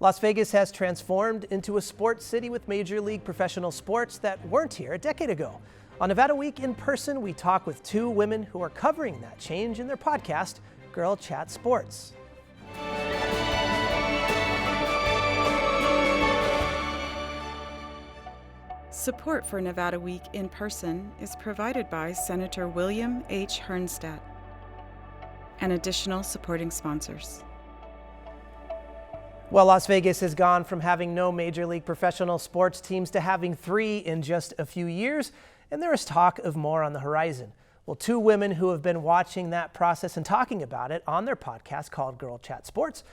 Las Vegas has transformed into a sports city with major league professional sports that weren't here a decade ago. On Nevada Week in Person, we talk with two women who are covering that change in their podcast, GirlChatSports. Support for Nevada Week in Person is provided by Senator William H. Hernnstedt and additional supporting sponsors. Well, Las Vegas has gone from having no major league professional sports teams to having 3 in just a few years, and there is talk of more on the horizon. Well, two women who have been watching that process and talking about it on their podcast called GirlChatSports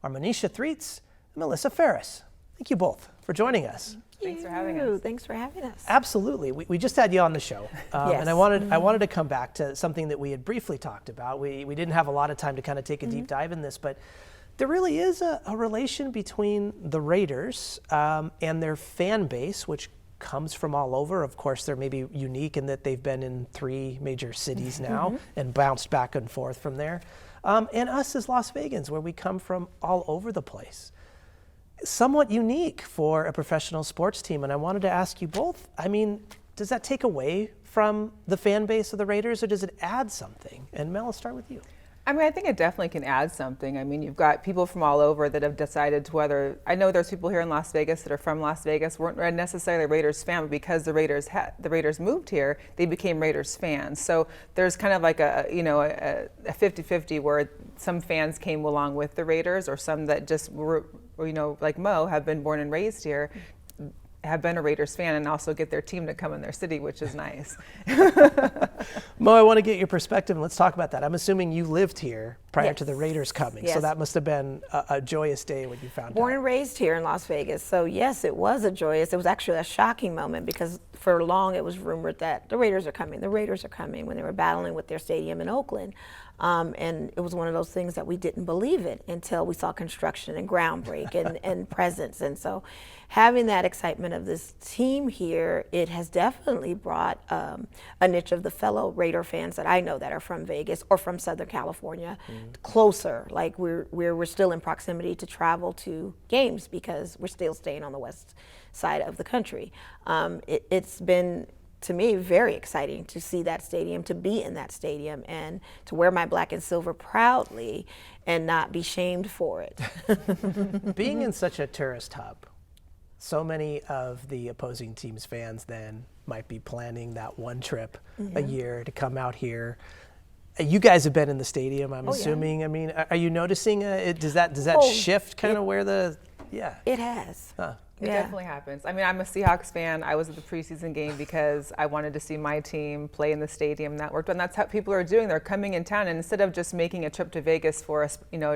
are Monecia and Melissa Ferris. Thank you both for joining us. Thanks for having us. Thanks for having us. Absolutely. We just had you on the show. Yes. And I wanted to come back to something that we had briefly talked about. We didn't have a lot of time to kind of take a deep dive in this, but there really is a relation between the Raiders and their fan base, which comes from all over. Of course, they're maybe unique in that they've been in 3 major cities now and bounced back and forth from there. And us as Las Vegans, where we come from all over the place. Somewhat unique for a professional sports team. And I wanted to ask you both, I mean, does that take away from the fan base of the Raiders, or does it add something? And Mel, I'll start with you. I mean, I think it definitely can add something. I mean, you've got people from all over that have decided to whether, I know there's people here in Las Vegas that are from Las Vegas, weren't necessarily a Raiders fan, but because the Raiders moved here, they became Raiders fans. So there's kind of like a 50-50 where some fans came along with the Raiders, or some that just were, like Mo, have been born and raised here, have been a Raiders fan, and also get their team to come in their city, which is nice. Mo, I want to get your perspective, and let's talk about that. I'm assuming you lived here prior to the Raiders coming, Yes. so that must have been a joyous day when you found Born out. and raised here in Las Vegas. So yes, it was it was actually a shocking moment, because for long it was rumored that the Raiders are coming when they were battling with their stadium in Oakland. And it was one of those things that we didn't believe it until we saw construction and groundbreak and presence. And so having that excitement of this team here, it has definitely brought a niche of the fellow Raider fans that I know that are from Vegas or from Southern California closer. Like we're still in proximity to travel to games because we're still staying on the west side of the country. It's been, to me, very exciting to see that stadium, to be in that stadium, and to wear my black and silver proudly and not be shamed for it. Being in such a tourist hub, so many of the opposing team's fans then might be planning that one trip a year to come out here. You guys have been in the stadium, I'm assuming. Yeah. I mean, are you noticing, does that shift kind of where the, It has. Huh. It definitely happens. I mean, I'm a Seahawks fan. I was at the preseason game because I wanted to see my team play in the stadium. That worked, and that's how people are doing. They're coming in town, and instead of just making a trip to Vegas for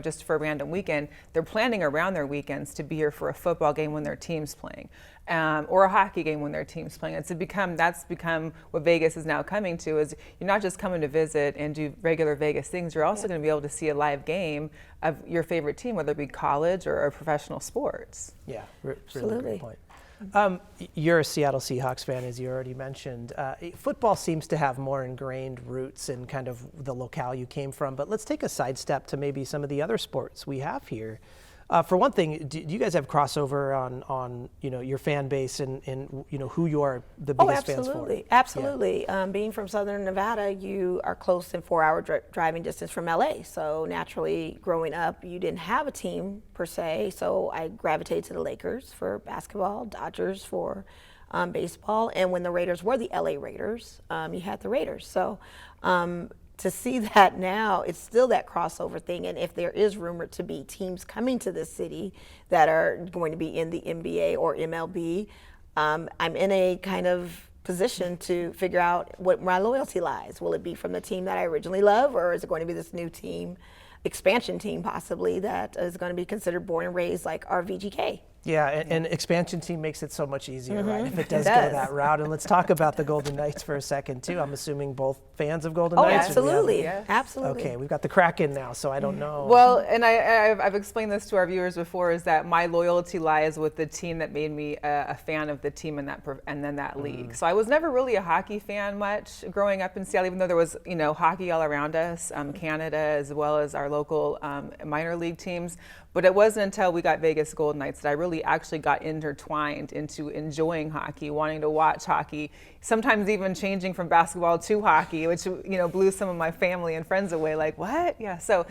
just for a random weekend, they're planning around their weekends to be here for a football game when their team's playing, or a hockey game when their team's playing. That's become what Vegas is now coming to. Is you're not just coming to visit and do regular Vegas things. You're also going to be able to see a live game of your favorite team, whether it be college or professional sports. Yeah, Absolutely. really great point. You're a Seattle Seahawks fan, as you already mentioned. Football seems to have more ingrained roots in kind of the locale you came from, but let's take a sidestep to maybe some of the other sports we have here. For one thing, do you guys have crossover on your fan base and who you are the biggest fans for? Absolutely. Being from Southern Nevada, you are close in 4-hour driving distance from LA. So naturally, growing up, you didn't have a team per se. So I gravitated to the Lakers for basketball, Dodgers for baseball, and when the Raiders were the LA Raiders, you had the Raiders. So. To see that now, it's still that crossover thing. And if there is rumored to be teams coming to this city that are going to be in the NBA or MLB, I'm in a kind of position to figure out what my loyalty lies. Will it be from the team that I originally love, or is it going to be this new team, expansion team possibly, that is going to be considered born and raised like our VGK? Yeah, and expansion team makes it so much easier, right? If it does go does. that route. And let's talk about the Golden Knights for a second, too. I'm assuming both fans of Golden Oh, Knights? or do we have- absolutely, Yes. absolutely. Okay, we've got the Kraken now, so I don't know. Well, and I've explained this to our viewers before, is that my loyalty lies with the team that made me a fan of the team and then that league. So I was never really a hockey fan much growing up in Seattle, even though there was hockey all around us, Canada as well as our local minor league teams. But it wasn't until we got Vegas Golden Knights that I really actually got intertwined into enjoying hockey, wanting to watch hockey, sometimes even changing from basketball to hockey, which blew some of my family and friends away. Like, what? Yeah. So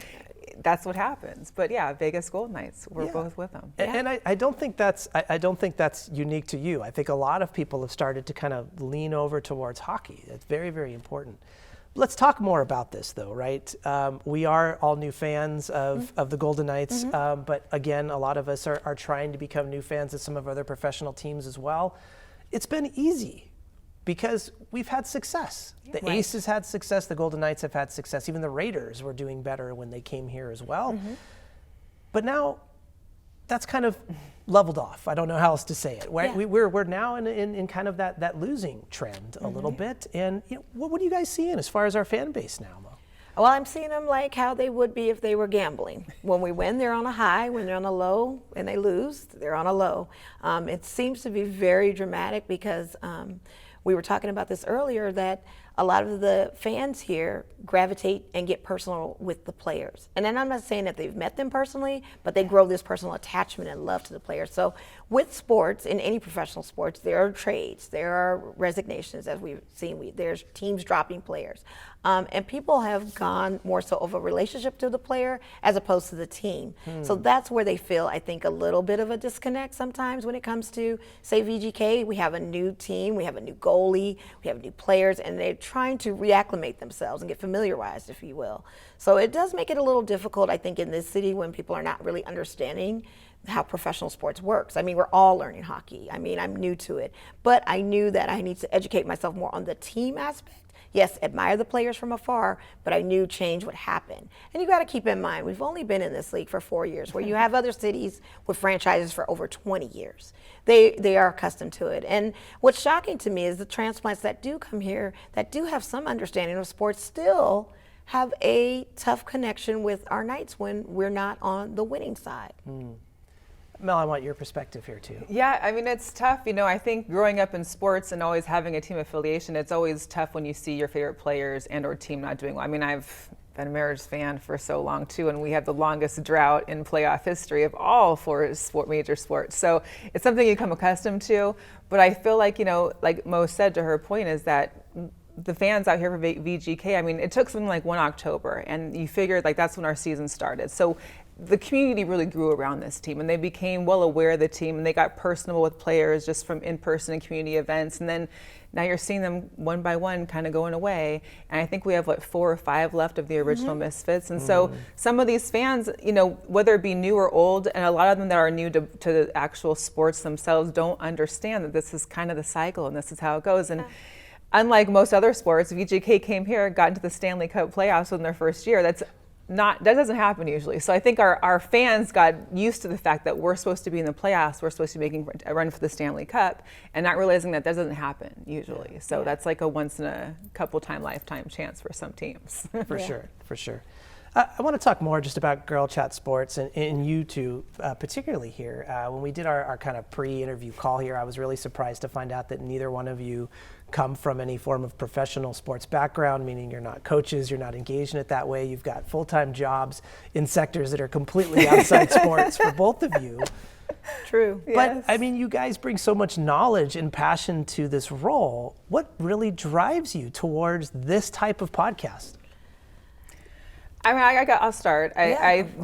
that's what happens. But yeah, Vegas Golden Knights, we're both with them. And I don't think that's unique to you. I think a lot of people have started to kind of lean over towards hockey. It's very, very important. Let's talk more about this, though, right? We are all new fans of the Golden Knights, but again, a lot of us are trying to become new fans of some of other professional teams as well. It's been easy because we've had success. The Aces had success, the Golden Knights have had success. Even the Raiders were doing better when they came here as well. But now that's kind of leveled off. I don't know how else to say it. We're now in kind of that losing trend a little bit. And what are you guys seeing as far as our fan base now, Mo? Well, I'm seeing them like how they would be if they were gambling. When we win, they're on a high. When they're on a low and they lose, they're on a low. It seems to be very dramatic because we were talking about this earlier, that a lot of the fans here gravitate and get personal with the players. And then I'm not saying that they've met them personally, but they grow this personal attachment and love to the players. So with sports, in any professional sports, there are trades, there are resignations, as we've seen. There's teams dropping players. And people have gone more so of a relationship to the player as opposed to the team. So that's where they feel, I think, a little bit of a disconnect sometimes when it comes to, say, VGK. We have a new team, we have a new goalie, we have new players, and they're trying to reacclimate themselves and get familiarized, if you will. So it does make it a little difficult, I think, in this city when people are not really understanding how professional sports works. I mean, we're all learning hockey. I mean, I'm new to it, but I knew that I need to educate myself more on the team aspect. Yes, admire the players from afar, but I knew change would happen. And you got to keep in mind, we've only been in this league for 4 years, where you have other cities with franchises for over 20 years. They are accustomed to it. And what's shocking to me is the transplants that do come here, that do have some understanding of sports, still have a tough connection with our Knights when we're not on the winning side. Mel, I want your perspective here, too. Yeah, I mean, it's tough. I think growing up in sports and always having a team affiliation, it's always tough when you see your favorite players and or team not doing well. I mean, I've been a Mariners fan for so long, too, and we have the longest drought in playoff history of all four major sports. So it's something you become accustomed to. But I feel like, like Mo said, to her point, is that the fans out here for VGK, I mean, it took something like 1 October, and you figured like that's when our season started. So the community really grew around this team, and they became well aware of the team, and they got personable with players just from in-person and community events. And then now you're seeing them one by one kind of going away. And I think we have 4 or 5 left of the original Misfits. And so some of these fans, whether it be new or old, and a lot of them that are new to the actual sports themselves don't understand that this is kind of the cycle and this is how it goes. And unlike most other sports, VGK came here, got into the Stanley Cup playoffs in their first year. That doesn't happen usually. So I think our fans got used to the fact that we're supposed to be in the playoffs, we're supposed to be making a run for the Stanley Cup, and not realizing that doesn't happen usually. So that's like a once in a couple time lifetime chance for some teams. For sure. I want to talk more just about GirlChatSports and you two, particularly here. When we did our kind of pre-interview call here, I was really surprised to find out that neither one of you come from any form of professional sports background, meaning you're not coaches, you're not engaged in it that way. You've got full-time jobs in sectors that are completely outside sports for both of you. True. But I mean, you guys bring so much knowledge and passion to this role. What really drives you towards this type of podcast? I mean, I'll start.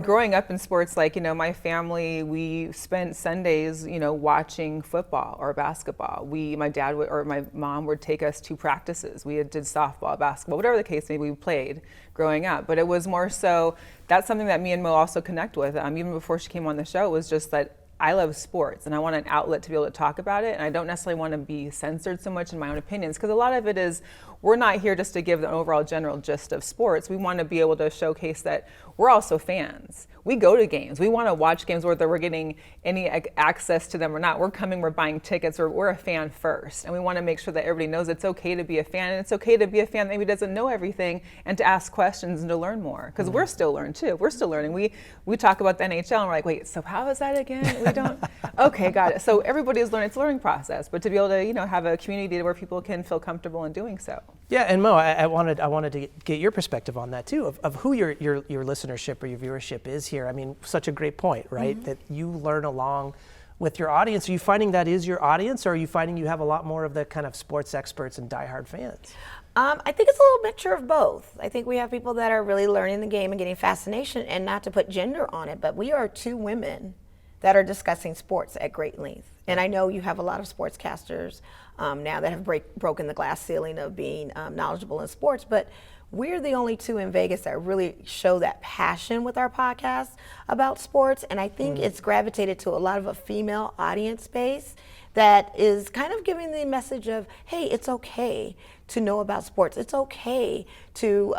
Growing up in sports, my family, we spent Sundays, watching football or basketball. My dad or my mom would take us to practices. We did softball, basketball, whatever the case may be, we played growing up. But it was more so, that's something that me and Mo also connect with. Even before she came on the show, was just that I love sports and I want an outlet to be able to talk about it. And I don't necessarily want to be censored so much in my own opinions, because a lot of it is, we're not here just to give the overall general gist of sports. We want to be able to showcase that we're also fans. We go to games. We want to watch games, whether we're getting any access to them or not. We're coming, we're buying tickets, we're a fan first. And we want to make sure that everybody knows it's okay to be a fan, and it's okay to be a fan that maybe doesn't know everything, and to ask questions and to learn more. Because we're still learning too. We're still learning. We talk about the NHL and we're like, wait, so how is that again? We don't, okay, got it. So everybody's learning, it's a learning process, but to be able to, have a community where people can feel comfortable in doing so. Yeah, and Mo, I wanted to get your perspective on that too, of who your listenership or your viewership is here. I mean, such a great point, right? That you learn along with your audience. Are you finding that is your audience, or are you finding you have a lot more of the kind of sports experts and diehard fans? I think it's a little mixture of both. I think we have people that are really learning the game and getting fascination, and not to put gender on it, but we are two women that are discussing sports at great length. And I know you have a lot of sportscasters now that have broken the glass ceiling of being knowledgeable in sports, but we're the only two in Vegas that really show that passion with our podcast about sports. And I think it's gravitated to a lot of a female audience base that is kind of giving the message of, hey, it's okay to know about sports. It's okay to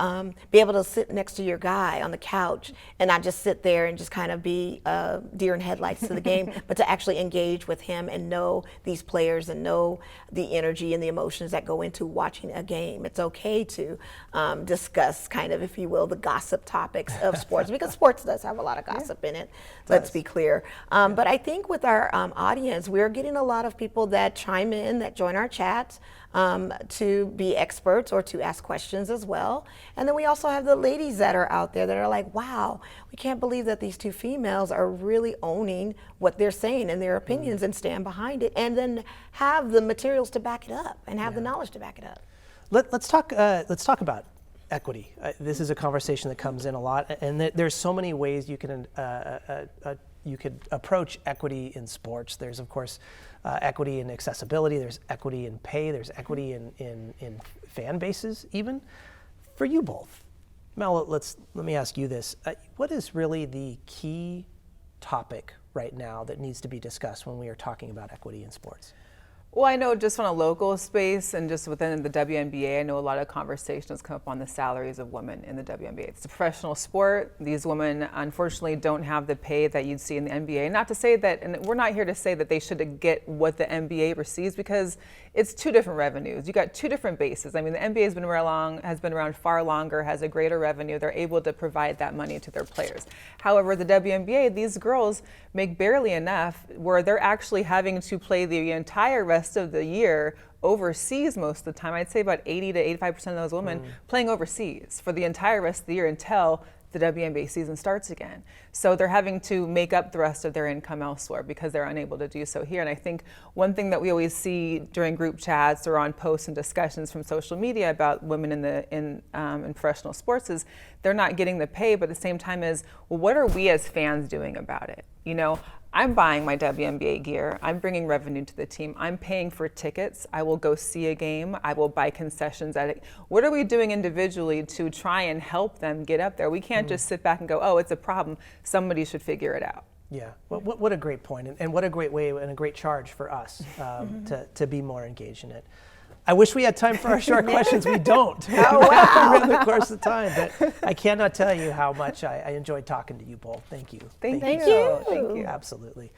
be able to sit next to your guy on the couch and not just sit there and just kind of be deer in headlights to the game, but to actually engage with him and know these players and know the energy and the emotions that go into watching a game. It's okay to discuss kind of, if you will, the gossip topics of sports, because sports does have a lot of gossip in it, let's be clear. But I think with our audience, we're getting a lot of people that chime in, that join our chats, to be experts or to ask questions as well. And then we also have the ladies that are out there that are like, wow, we can't believe that these two females are really owning what they're saying and their opinions and stand behind it, and then have the materials to back it up and have the knowledge to back it up. Let's talk about equity. This is a conversation that comes in a lot, and there's so many ways you can you could approach equity in sports. There's, of course, equity in accessibility, there's equity in pay, there's equity in fan bases even. For you both, Mel, let me ask you this. What is really the key topic right now that needs to be discussed when we are talking about equity in sports? Well, I know just on a local space and just within the WNBA, I know a lot of conversations come up on the salaries of women in the WNBA. It's a professional sport. These women, unfortunately, don't have the pay that you'd see in the NBA. Not to say that, and we're not here to say that they should get what the NBA receives, because it's two different revenues. You got two different bases. I mean, the NBA has been around far longer, has a greater revenue. They're able to provide that money to their players. However, the WNBA, these girls make barely enough, where they're actually having to play the entire rest of the year overseas most of the time. I'd say about 80 to 85% of those women playing overseas for the entire rest of the year until the WNBA season starts again. So they're having to make up the rest of their income elsewhere because they're unable to do so here. And I think one thing that we always see during group chats or on posts and discussions from social media about women in professional sports is they're not getting the pay, but at the same time is, well, what are we as fans doing about it? I'm buying my WNBA gear. I'm bringing revenue to the team. I'm paying for tickets. I will go see a game. I will buy concessions at it. What are we doing individually to try and help them get up there? We can't just sit back and go, oh, it's a problem. Somebody should figure it out. Yeah, what a great point, and what a great way and a great charge for us to be more engaged in it. I wish we had time for our short questions. We don't. Oh, wow. Around the course of time, but I cannot tell you how much I enjoyed talking to you both. Thank you. Thank you. Thank you. Absolutely.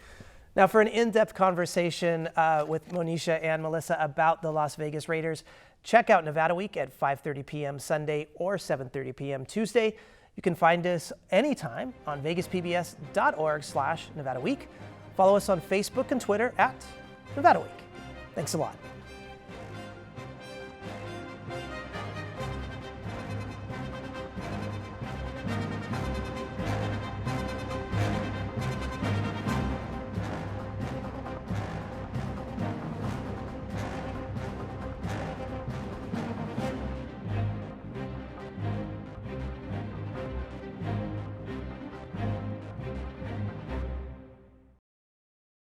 Now, for an in-depth conversation with Monecia and Melissa about the Las Vegas Raiders, check out Nevada Week at 5:30 p.m. Sunday or 7:30 p.m. Tuesday. You can find us anytime on vegaspbs.org/Nevada Week. Follow us on Facebook and Twitter at Nevada Week. Thanks a lot.